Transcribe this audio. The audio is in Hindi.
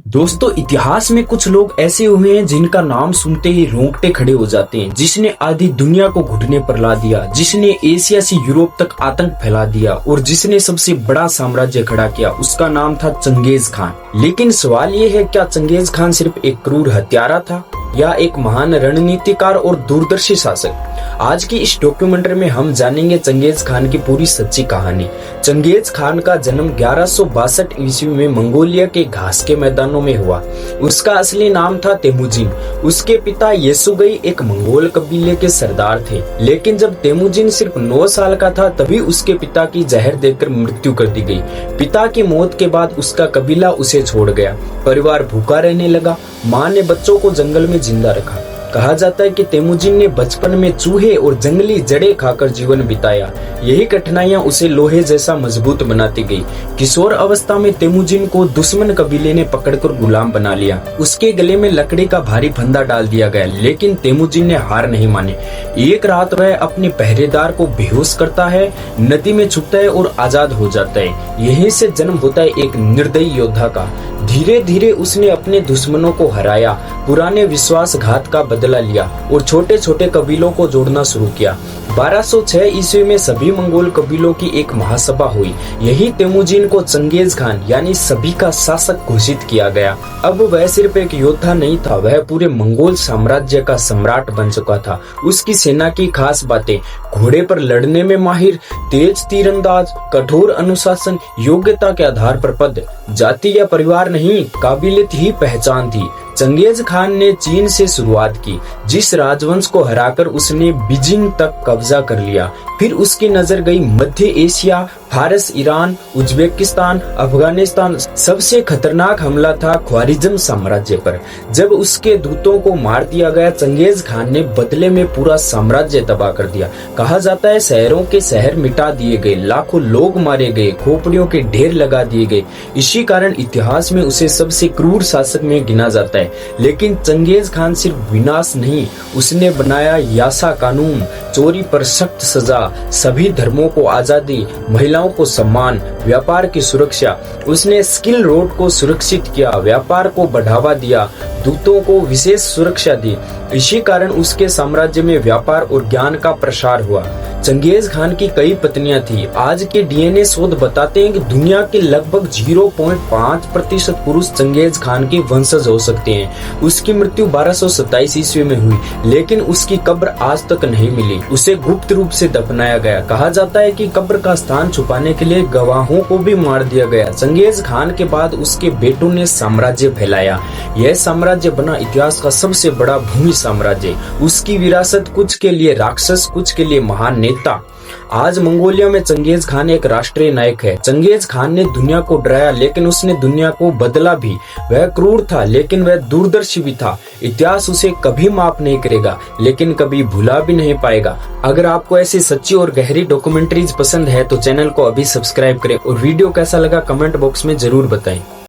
दोस्तों, इतिहास में कुछ लोग ऐसे हुए हैं जिनका नाम सुनते ही रोंगटे खड़े हो जाते हैं। जिसने आधी दुनिया को घुटने पर ला दिया, जिसने एशिया से यूरोप तक आतंक फैला दिया और जिसने सबसे बड़ा साम्राज्य खड़ा किया, उसका नाम था चंगेज खान। लेकिन सवाल ये है, क्या चंगेज खान सिर्फ एक क्रूर हत्यारा था या एक महान रणनीतिकार और दूरदर्शी शासक? आज की इस डॉक्यूमेंट्री में हम जानेंगे चंगेज खान की पूरी सच्ची कहानी। चंगेज खान का जन्म 1162 ईस्वी में मंगोलिया के घास के मैदानों में हुआ। उसका असली नाम था तेमुजिन। उसके पिता येसुगई एक मंगोल कबीले के सरदार थे। लेकिन जब तेमुजिन सिर्फ 9 साल का था, तभी उसके पिता की जहर देकर मृत्यु कर दी गई। पिता की मौत के बाद उसका कबीला उसे छोड़ गया। परिवार भूखा रहने लगा। माँ ने बच्चों को जंगल में जिंदा रखा। कहा जाता है कि तेमुजिन ने बचपन में चूहे और जंगली जड़ें खाकर जीवन बिताया। यही कठिनाइयां उसे लोहे जैसा मजबूत बनाती गई। किशोर अवस्था में तेमुजिन को दुश्मन कबीले ने पकड़कर गुलाम बना लिया। उसके गले में लकड़ी का भारी फंदा डाल दिया गया, लेकिन तेमुजिन ने हार नहीं मानी। एक रात वह अपने पहरेदार को बेहोश करता है, नदी में छुपता है और आजाद हो जाता है। यहीं से जन्म होता है एक निर्दयी योद्धा का। धीरे धीरे उसने अपने दुश्मनों को हराया, पुराने विश्वासघात का बदला लिया और छोटे छोटे कबीलों को जोड़ना शुरू किया। 1206 ईस्वी में सभी मंगोल कबीलों की एक महासभा हुई। यही तेमुजिन को चंगेज खान यानी सभी का शासक घोषित किया गया। अब वह सिर्फ एक योद्धा नहीं था, वह पूरे मंगोल साम्राज्य का सम्राट बन चुका था। उसकी सेना की खास बातें: घोड़े पर लड़ने में माहिर, तेज तीरंदाज, कठोर अनुशासन, योग्यता के आधार पर पद, जाति या परिवार नहीं, काबिलियत ही पहचान थी। चंगेज खान ने चीन से शुरुआत की, जिस राजवंश को हराकर उसने बीजिंग तक कब्जा कर लिया। फिर उसकी नजर गई मध्य एशिया, फारस, ईरान, उज्बेकिस्तान, अफगानिस्तान। सबसे खतरनाक हमला था ख्वारिज्म साम्राज्य पर। जब उसके दूतों को मार दिया गया, चंगेज खान ने बदले में पूरा साम्राज्य तबाह कर दिया। कहा जाता है शहरों के शहर मिटा दिए गए, लाखों लोग मारे गए, खोपड़ियों के ढेर लगा दिए गए। इसी कारण इतिहास में उसे सबसे क्रूर शासक में गिना जाता है। लेकिन चंगेज खान सिर्फ विनाश नहीं, उसने बनाया यासा कानून, चोरी पर सख्त सजा, सभी धर्मों को आजादी, महिलाओं को सम्मान, व्यापार की सुरक्षा। उसने स्किल रोड को सुरक्षित किया, व्यापार को बढ़ावा दिया, दूतों को विशेष सुरक्षा दी। इसी कारण उसके साम्राज्य में व्यापार और ज्ञान का प्रसार हुआ। चंगेज खान की कई पत्नियां थी। आज के डीएनए शोध बताते हैं कि दुनिया के लगभग 0.5% पुरुष चंगेज खान के वंशज हो सकते हैं। उसकी मृत्यु 1227 ईस्वी में हुई, लेकिन उसकी कब्र आज तक नहीं मिली। उसे गुप्त रूप से दफनाया गया। कहा जाता है कि कब्र का स्थान छुपाने के लिए गवाहों को भी मार दिया गया। चंगेज खान के बाद उसके बेटों ने साम्राज्य फैलाया। यह साम्राज्य बना इतिहास का सबसे बड़ा भूमि साम्राज्य। उसकी विरासत कुछ के लिए राक्षस, कुछ के लिए महान नेता। आज मंगोलिया में चंगेज खान एक राष्ट्रीय नायक है। चंगेज खान ने दुनिया को डराया, लेकिन उसने दुनिया को बदला भी। वह क्रूर था, लेकिन वह दूरदर्शी भी था। इतिहास उसे कभी माफ नहीं करेगा, लेकिन कभी भुला भी नहीं पाएगा। अगर आपको ऐसी सच्ची और गहरी डॉक्यूमेंट्रीज पसंद है तो चैनल को अभी सब्सक्राइब करें और वीडियो कैसा लगा कमेंट बॉक्स में जरूर बताएं।